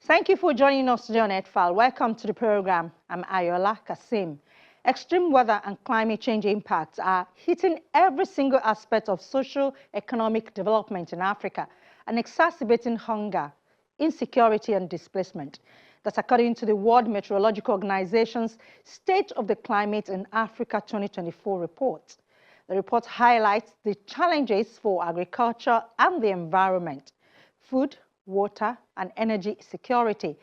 Thank you for joining us today on Earthfile. Welcome to the program. I'm Ayola Kasim. Extreme weather and climate change impacts are hitting every single aspect of socio-economic development in Africa and exacerbating hunger, insecurity and displacement. That's according to the World Meteorological Organization's State of the Climate in Africa 2024 report. The report highlights the challenges for agriculture and the environment, food, water and energy security,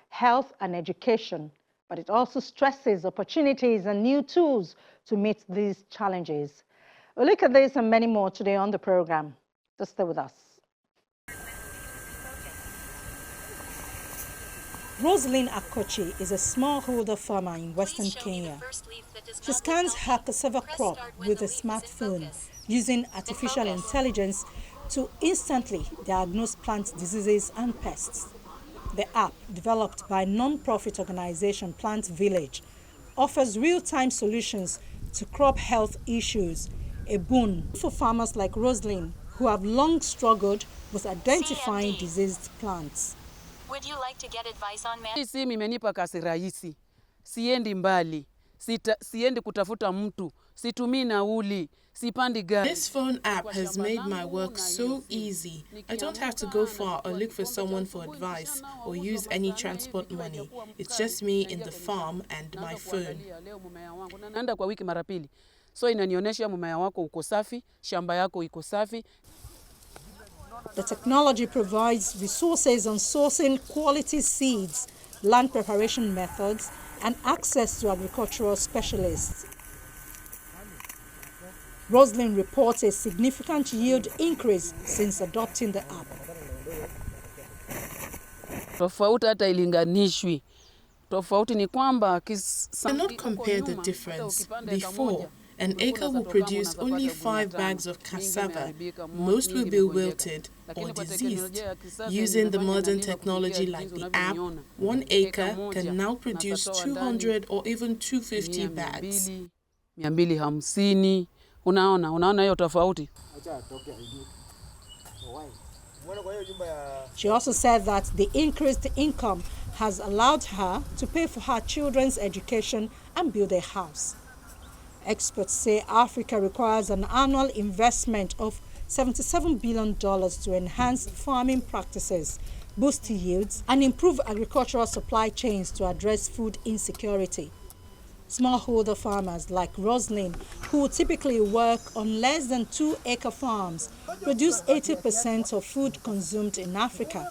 health and education, but it also stresses opportunities and new tools to meet these challenges. We'll look at this and many more today on the program. Just stay with us. Rosalind Akochi is a smallholder farmer in Western Kenya. She scans her cassava crop with a smartphone using artificial intelligence to instantly diagnose plant diseases and pests. The app, developed by non-profit organization Plant Village, offers real-time solutions to crop health issues, a boon for farmers like Rosalind, who have long struggled with identifying diseased plants. Would you like to get advice on man? Simu imenipa kazi rahisi. Siendi mbali. Siendi kutafuta mtu. Situmii nauli. Sipandi gari. This phone app has made my work so easy. I don't have to go far or look for someone for advice or use any transport money. It's just me in the farm and my phone. Naenda kwa wiki mara pili. So inanionyesha mmea wako uko safi, shamba yako iko safi. The technology provides resources on sourcing quality seeds, land preparation methods, and access to agricultural specialists. Rosalind reports a significant yield increase since adopting the app. Tofauti hata ilinganishwi. Tofauti ni kwamba cannot compare the difference. Before, an acre will produce only 5 bags of cassava. Most will be wilted or diseased. Using the modern technology like the app, 1 acre can now produce 200 or even 250 bags. 250. Unaona hiyo tofauti? She also said that the increased income has allowed her to pay for her children's education and build a house. Experts say Africa requires an annual investment of $77 billion to enhance farming practices, boost yields, and improve agricultural supply chains to address food insecurity. Smallholder farmers like Rosalind, who typically work on less than 2-acre farms, produce 80% of food consumed in Africa.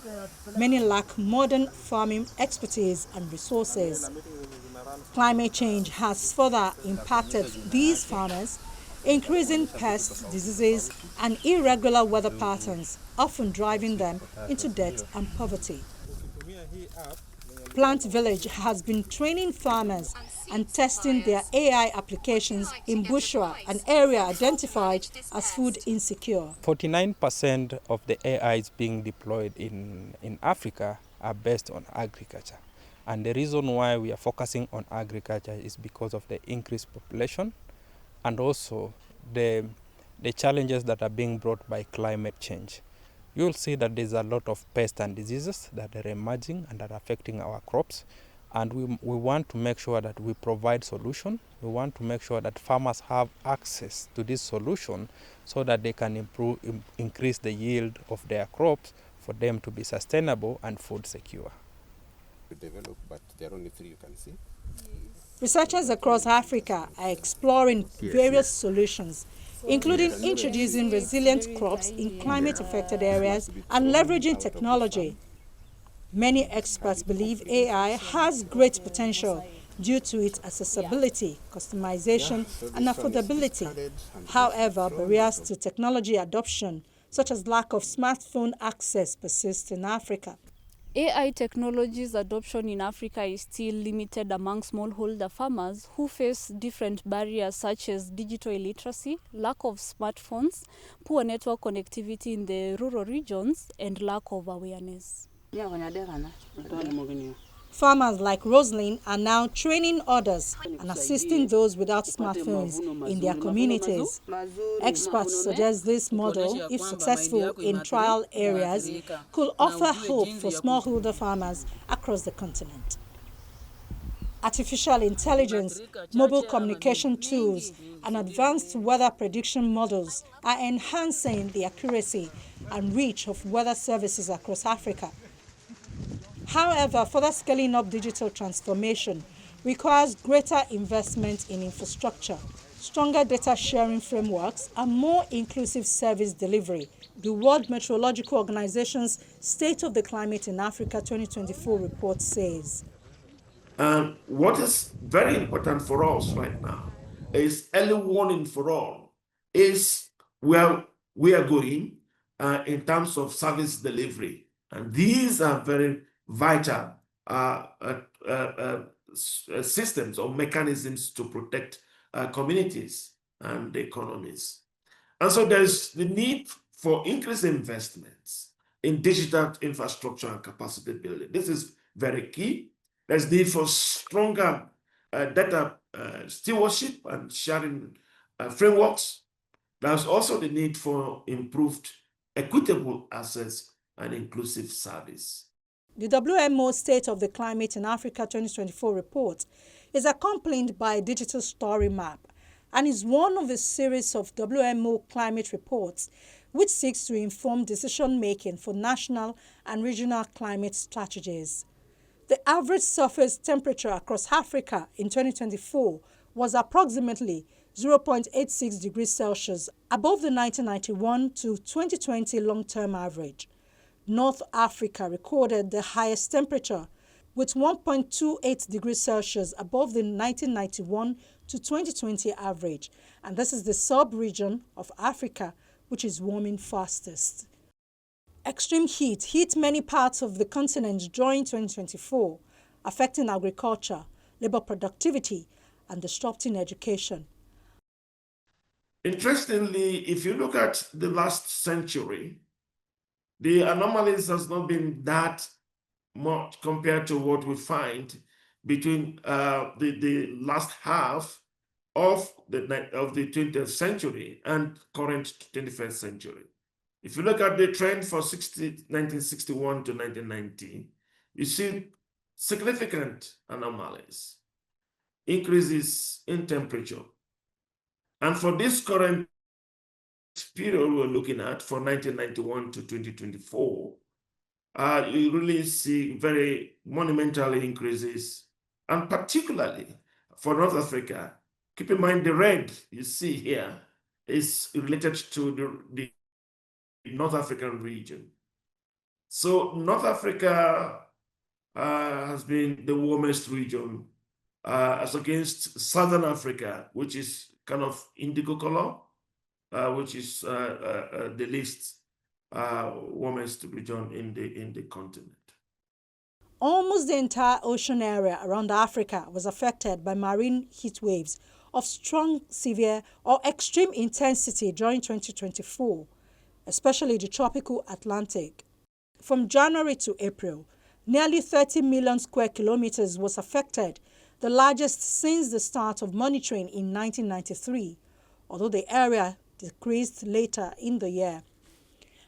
Many lack modern farming expertise and resources. Climate change has further impacted these farmers, increasing pests, diseases, and irregular weather patterns, often driving them into debt and poverty. Plant Village has been training farmers and testing their AI applications in Bushra, an area identified as food insecure. 49% of the AIs being deployed in Africa are based on agriculture. And the reason why we are focusing on agriculture is because of the increased population and also the challenges that are being brought by climate change. You'll see that there's a lot of pests and diseases that are emerging and are affecting our crops. And we want to make sure that we provide solution. We want to make sure that farmers have access to this solution so that they can increase the yield of their crops for them to be sustainable and food secure. But there are only 3 you can see. Researchers across Africa are exploring various solutions, including introducing resilient crops in climate-affected areas and leveraging technology. Many experts believe AI has great potential due to its accessibility, customization, and affordability. However, barriers to technology adoption, such as lack of smartphone access, persist in Africa. AI technologies adoption in Africa is still limited among smallholder farmers who face different barriers such as digital illiteracy, lack of smartphones, poor network connectivity in the rural regions, and lack of awareness. Farmers like Roslyn are now training others and assisting those without smartphones in their communities. Experts suggest this model, if successful in trial areas, could offer hope for smallholder farmers across the continent. Artificial intelligence, mobile communication tools, and advanced weather prediction models are enhancing the accuracy and reach of weather services across Africa. However, further scaling up digital transformation requires greater investment in infrastructure, stronger data sharing frameworks, and more inclusive service delivery. The World Meteorological Organization's State of the Climate in Africa 2024 report says. And what is very important for us right now is early warning for all, is where we are going in terms of service delivery. And these are very vital systems or mechanisms to protect communities and economies. And so there's the need for increased investments in digital infrastructure and capacity building. This is very key. There's need for stronger data stewardship and sharing frameworks. There's also the need for improved equitable access and inclusive service. The WMO State of the Climate in Africa 2024 report is accompanied by a digital story map and is one of a series of WMO climate reports which seeks to inform decision-making for national and regional climate strategies. The average surface temperature across Africa in 2024 was approximately 0.86 degrees Celsius above the 1991 to 2020 long-term average. North Africa recorded the highest temperature with 1.28 degrees Celsius above the 1991 to 2020 average, and this is the sub-region of Africa which is warming fastest. Extreme heat hit many parts of the continent during 2024, affecting agriculture, labor productivity, and disrupting education. Interestingly, if you look at the last century, the anomalies has not been that much compared to what we find between the last half of the 20th century and current 21st century. If you look at the trend for 1961 to 1990, you see significant anomalies, increases in temperature. And for this current period we're looking at, for 1991 to 2024, you really see very monumental increases, and particularly for North Africa. Keep in mind the red you see here is related to the North African region. So North Africa has been the warmest region as against Southern Africa, which is kind of indigo color, which is the least warmest region in the continent. Almost the entire ocean area around Africa was affected by marine heat waves of strong, severe, or extreme intensity during 2024, especially the tropical Atlantic. From January to April, nearly 30 million square kilometers was affected, the largest since the start of monitoring in 1993, although the area decreased later in the year.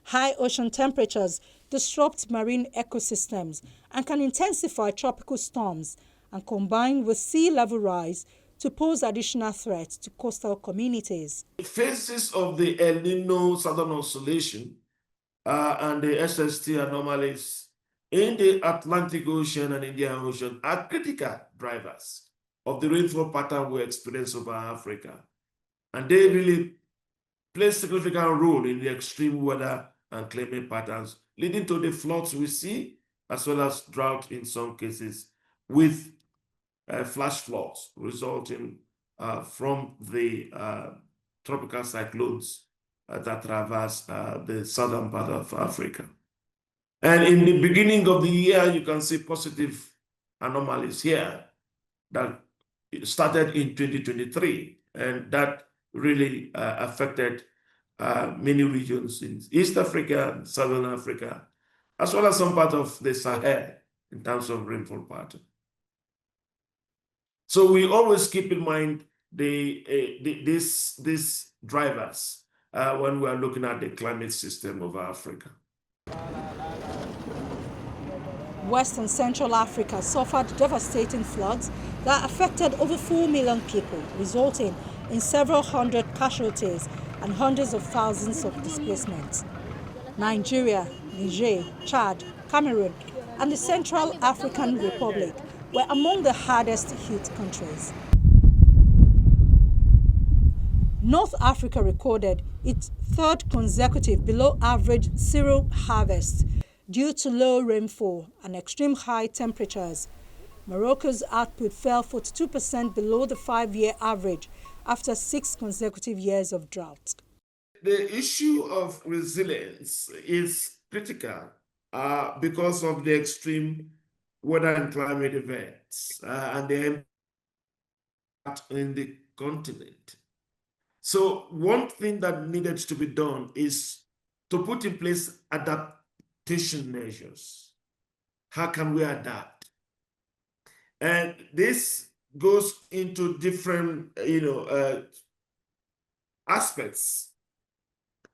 High ocean temperatures disrupt marine ecosystems and can intensify tropical storms and combine with sea level rise to pose additional threats to coastal communities. The phases of the El Nino Southern Oscillation and the SST anomalies in the Atlantic Ocean and Indian Ocean are critical drivers of the rainfall pattern we experience over Africa. And they really play a significant role in the extreme weather and climate patterns, leading to the floods we see, as well as drought in some cases, with flash floods resulting from the tropical cyclones that traverse the southern part of Africa. And in the beginning of the year, you can see positive anomalies here that started in 2023, and that really affected many regions in East Africa, Southern Africa, as well as some part of the Sahel in terms of rainfall pattern. So we always keep in mind these drivers when we are looking at the climate system of Africa. West and Central Africa suffered devastating floods that affected over 4 million people, resulting in several hundred casualties and hundreds of thousands of displacements. Nigeria, Niger, Chad, Cameroon, and the Central African Republic were among the hardest hit countries. North Africa recorded its third consecutive below-average cereal harvest due to low rainfall and extreme high temperatures. Morocco's output fell 42% below the 5-year average after 6 consecutive years of drought. The issue of resilience is critical because of the extreme weather and climate events and the impact in the continent. So one thing that needed to be done is to put in place adaptation measures. How can we adapt? And this goes into different, aspects.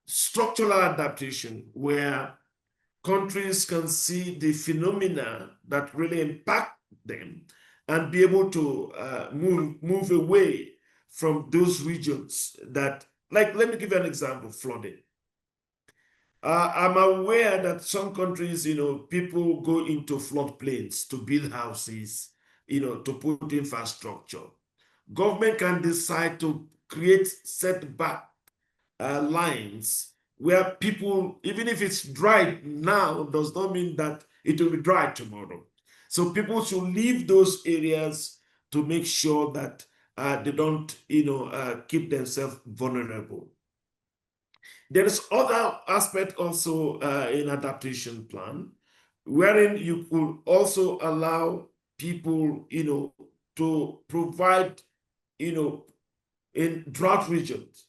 Structural adaptation, where countries can see the phenomena that really impact them and be able to move away from those regions that, like, let me give you an example, flooding. I'm aware that some countries, people go into floodplains to build houses, to put infrastructure. Government can decide to create setback lines where people, even if it's dry now, does not mean that it will be dry tomorrow. So people should leave those areas to make sure that they don't, keep themselves vulnerable. There is other aspect also in adaptation plan, wherein you could also allow people, to provide, in drought regions,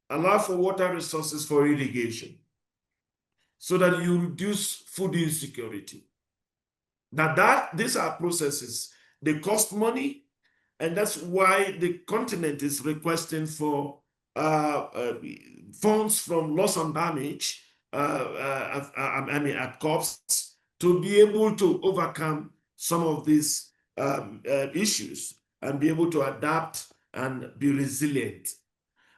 allow for water resources for irrigation so that you reduce food insecurity. Now these are processes, they cost money, and that's why the continent is requesting for funds from loss and damage, at costs, to be able to overcome some of these issues and be able to adapt and be resilient.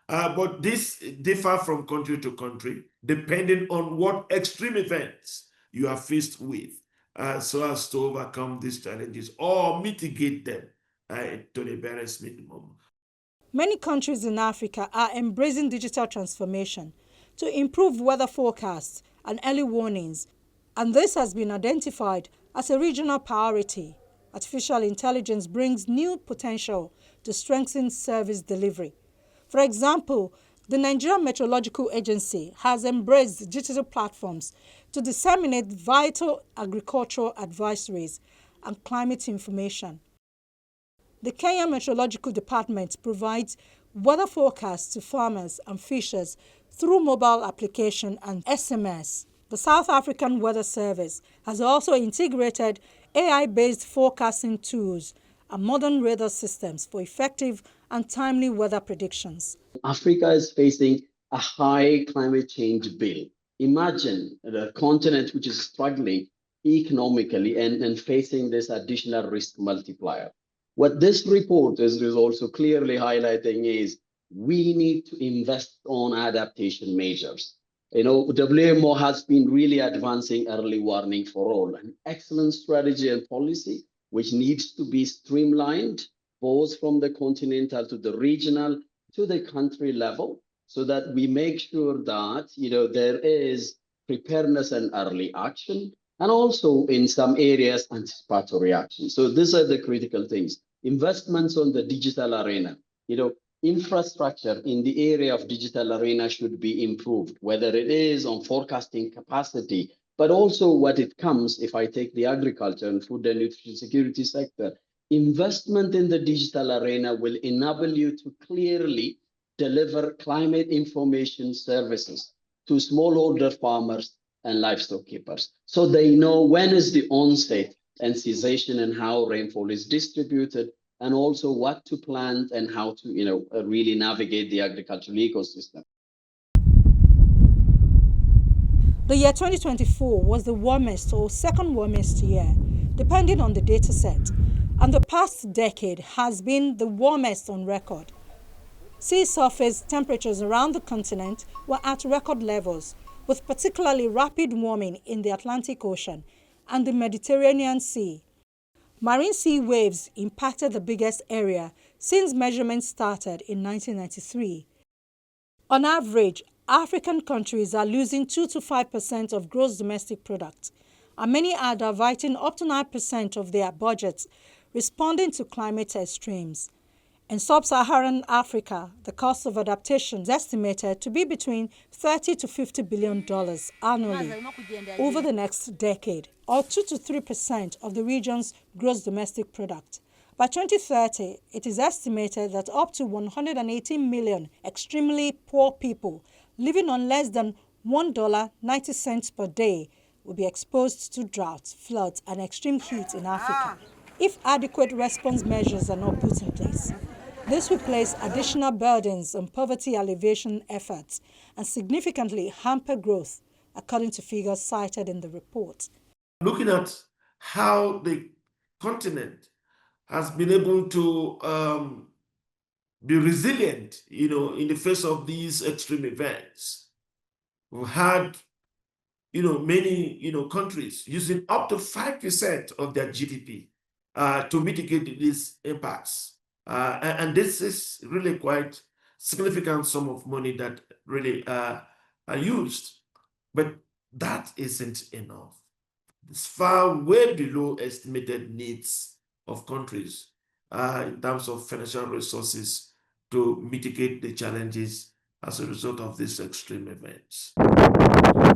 But this differs from country to country, depending on what extreme events you are faced with, so as to overcome these challenges or mitigate them to the barest minimum. Many countries in Africa are embracing digital transformation to improve weather forecasts and early warnings, and this has been identified as a regional priority. Artificial intelligence brings new potential to strengthen service delivery. For example, the Nigerian Meteorological Agency has embraced digital platforms to disseminate vital agricultural advisories and climate information. The Kenya Meteorological Department provides weather forecasts to farmers and fishers through mobile application and SMS. The South African Weather Service has also integrated AI-based forecasting tools and modern radar systems for effective and timely weather predictions. Africa is facing a high climate change bill. Imagine the continent which is struggling economically and facing this additional risk multiplier. What this report is also clearly highlighting is we need to invest on adaptation measures. WMO has been really advancing early warning for all, an excellent strategy and policy which needs to be streamlined both from the continental to the regional to the country level, so that we make sure that there is preparedness and early action, and also in some areas anticipatory action. So these are the critical things. Investments on the digital arena, infrastructure in the area of digital arena should be improved, whether it is on forecasting capacity, but also what it comes, if I take the agriculture and food and nutrition security sector, investment in the digital arena will enable you to clearly deliver climate information services to smallholder farmers and livestock keepers. So they know when is the onset and cessation and how rainfall is distributed, and also what to plant and how to really navigate the agricultural ecosystem. The year 2024 was the warmest or second warmest year, depending on the data set, and the past decade has been the warmest on record. Sea surface temperatures around the continent were at record levels, with particularly rapid warming in the Atlantic Ocean and the Mediterranean Sea. Marine sea waves impacted the biggest area since measurements started in 1993. On average, African countries are losing 2 to 5% of gross domestic product, and many are diverting up to 9% of their budgets responding to climate extremes. In sub-Saharan Africa, the cost of adaptation is estimated to be between $30 to $50 billion annually over the next decade, or 2 to 3% of the region's gross domestic product. By 2030, it is estimated that up to 118 million extremely poor people living on less than $1.90 per day will be exposed to droughts, floods, and extreme heat in Africa if adequate response measures are not put in place. This will place additional burdens on poverty alleviation efforts and significantly hamper growth, according to figures cited in the report. Looking at how the continent has been able to be resilient, in the face of these extreme events. We've had, many, countries using up to 5% of their GDP to mitigate these impacts. And this is really quite significant sum of money that really are used. But that isn't enough. It's far way below estimated needs of countries in terms of financial resources to mitigate the challenges as a result of these extreme events.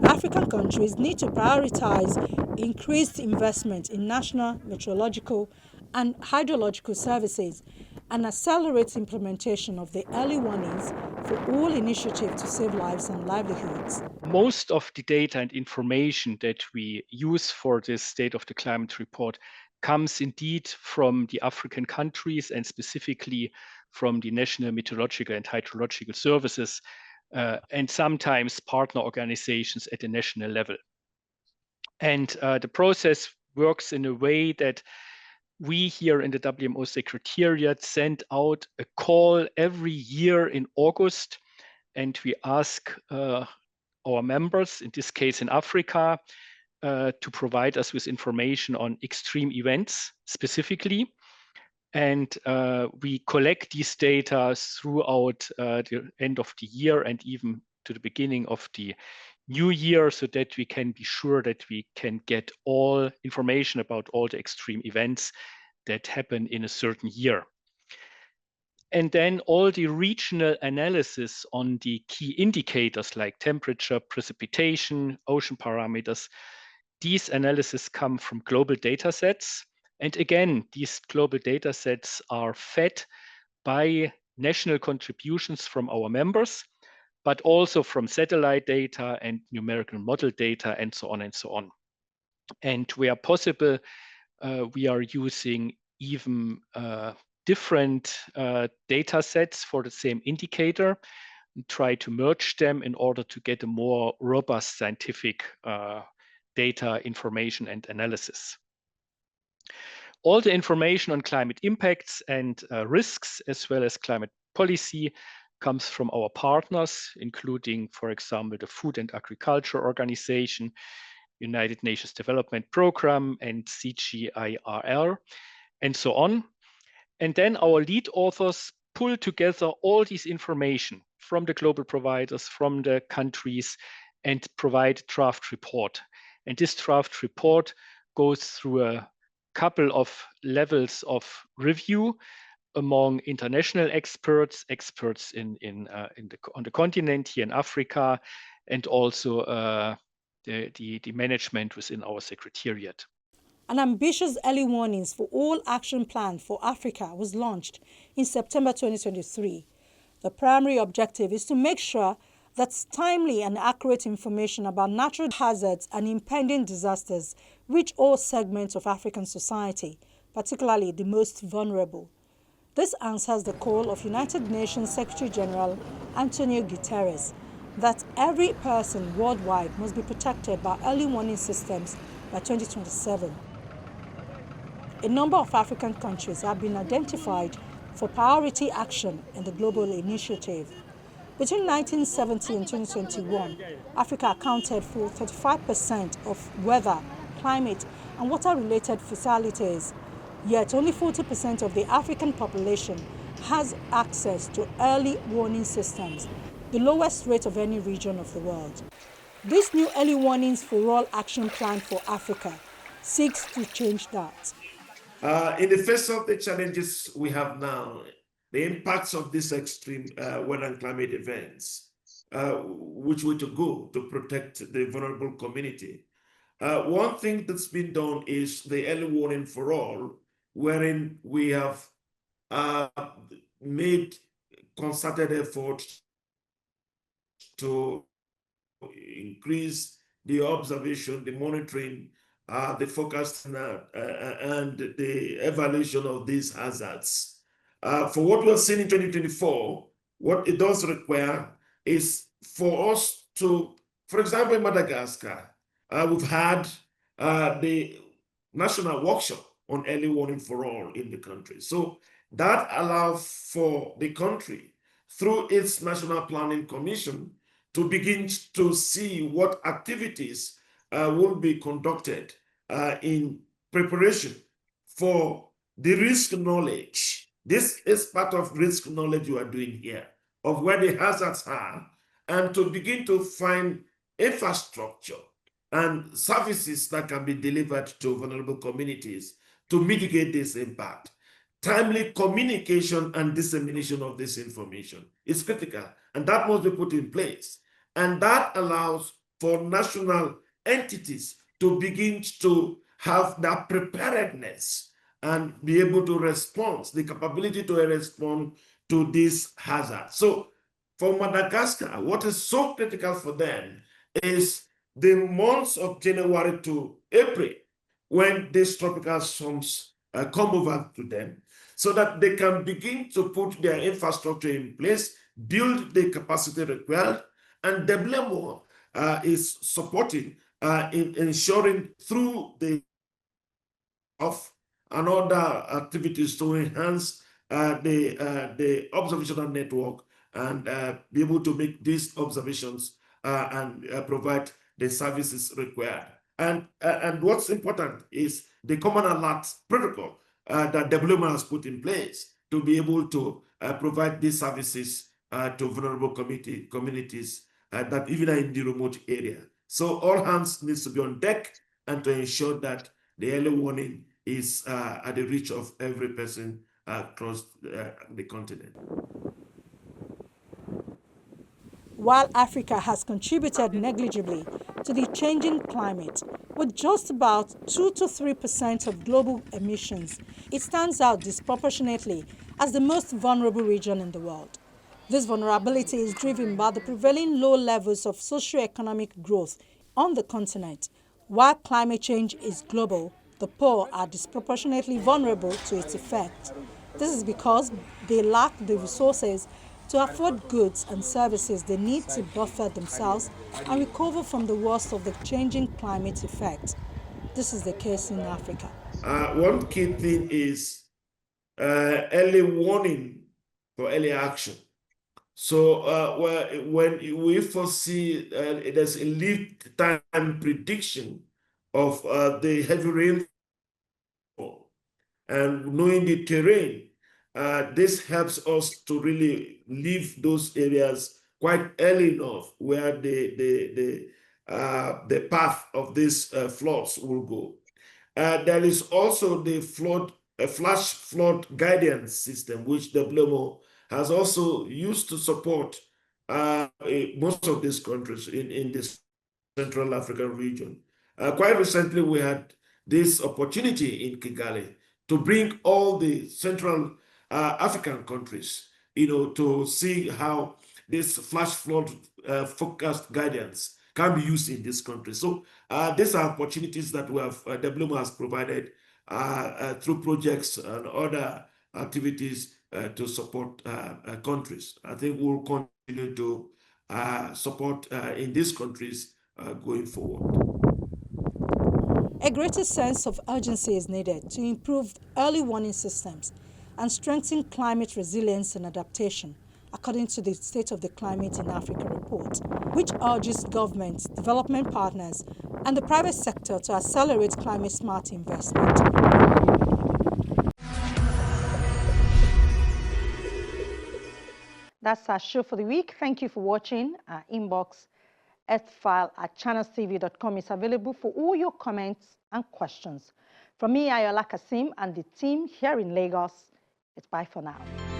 African countries need to prioritize increased investment in national meteorological and hydrological services and accelerate implementation of the early warnings for all initiatives to save lives and livelihoods. Most of the data and information that we use for this State of the Climate report comes indeed from the African countries and specifically from the National Meteorological and Hydrological Services and sometimes partner organizations at the national level. And the process works in a way that we here in the WMO Secretariat send out a call every year in August, and we ask our members, in this case in Africa, to provide us with information on extreme events specifically. And we collect these data throughout the end of the year and even to the beginning of the new year, so that we can be sure that we can get all information about all the extreme events that happen in a certain year. And then all the regional analysis on the key indicators like temperature, precipitation, ocean parameters, these analyses come from global data sets. And again, these global data sets are fed by national contributions from our members, but also from satellite data and numerical model data and so on and so on. And where possible, we are using even different data sets for the same indicator and try to merge them in order to get a more robust scientific data, information, and analysis. All the information on climate impacts and risks, as well as climate policy, comes from our partners, including, for example, the Food and Agriculture Organization, United Nations Development Programme, and CGIAR, and so on. And then our lead authors pull together all this information from the global providers, from the countries, and provide a draft report. And this draft report goes through a couple of levels of review among international experts on the continent here in Africa, and also the management within our secretariat. An ambitious early warnings for all action plan for Africa was launched in September 2023. The primary objective is to make sure That's timely and accurate information about natural hazards and impending disasters reach all segments of African society, particularly the most vulnerable. This answers the call of United Nations Secretary General Antonio Guterres that every person worldwide must be protected by early warning systems by 2027. A number of African countries have been identified for priority action in the global initiative. Between 1970 and 2021, Africa accounted for 35% of weather, climate, and water-related fatalities. Yet only 40% of the African population has access to early warning systems, the lowest rate of any region of the world. This new Early Warnings for All Action Plan for Africa seeks to change that. In the face of the challenges we have now, the impacts of these extreme weather and climate events, which way to go to protect the vulnerable community. One thing that's been done is the early warning for all, wherein we have made concerted efforts to increase the observation, the monitoring, the forecasting, and the evaluation of these hazards. For what we're seeing in 2024, what it does require is for us to, for example, in Madagascar, we've had the national workshop on early warning for all in the country. So that allows for the country, through its National Planning Commission, to begin to see what activities will be conducted in preparation for the risk knowledge. This is part of risk knowledge you are doing here, of where the hazards are, and to begin to find infrastructure and services that can be delivered to vulnerable communities to mitigate this impact. Timely communication and dissemination of this information is critical, and that must be put in place. And that allows for national entities to begin to have that preparedness and be able to respond, the capability to respond to this hazard. So for Madagascar, what is so critical for them is the months of January to April, when these tropical storms come over to them, so that they can begin to put their infrastructure in place, build the capacity required, and WMO is supporting in ensuring through the and other activities to enhance the observational network and be able to make these observations and provide the services required. And what's important is the common alert protocol that WMO has put in place to be able to provide these services to vulnerable communities that even are in the remote area. So all hands needs to be on deck and to ensure that the early warning is at the reach of every person across the continent. While Africa has contributed negligibly to the changing climate, with just about 2 to 3% of global emissions, it stands out disproportionately as the most vulnerable region in the world. This vulnerability is driven by the prevailing low levels of socio-economic growth on the continent. While climate change is global, the poor are disproportionately vulnerable to its effects. This is because they lack the resources to afford goods and services they need to buffer themselves and recover from the worst of the changing climate effect. This is the case in Africa. One key thing is early warning for early action. So when we foresee there's a lead time prediction of the heavy rainfall and knowing the terrain, this helps us to really leave those areas quite early enough where the path of these floods will go. There is also the flash flood guidance system, which WMO has also used to support most of these countries in this Central African region. Quite recently, we had this opportunity in Kigali to bring all the Central African countries, to see how this flash flood forecast guidance can be used in this country. So these are opportunities that we have, WMO has provided through projects and other activities to support countries. I think we'll continue to support in these countries going forward. A greater sense of urgency is needed to improve early warning systems and strengthen climate resilience and adaptation, according to the State of the Climate in Africa report, which urges governments, development partners, and the private sector to accelerate climate-smart investment. That's our show for the week. Thank you for watching. Our inbox, earthfile@channelstv.com, is available for all your comments and questions. From me, Ayola Kasim, and the team here in Lagos, it's bye for now.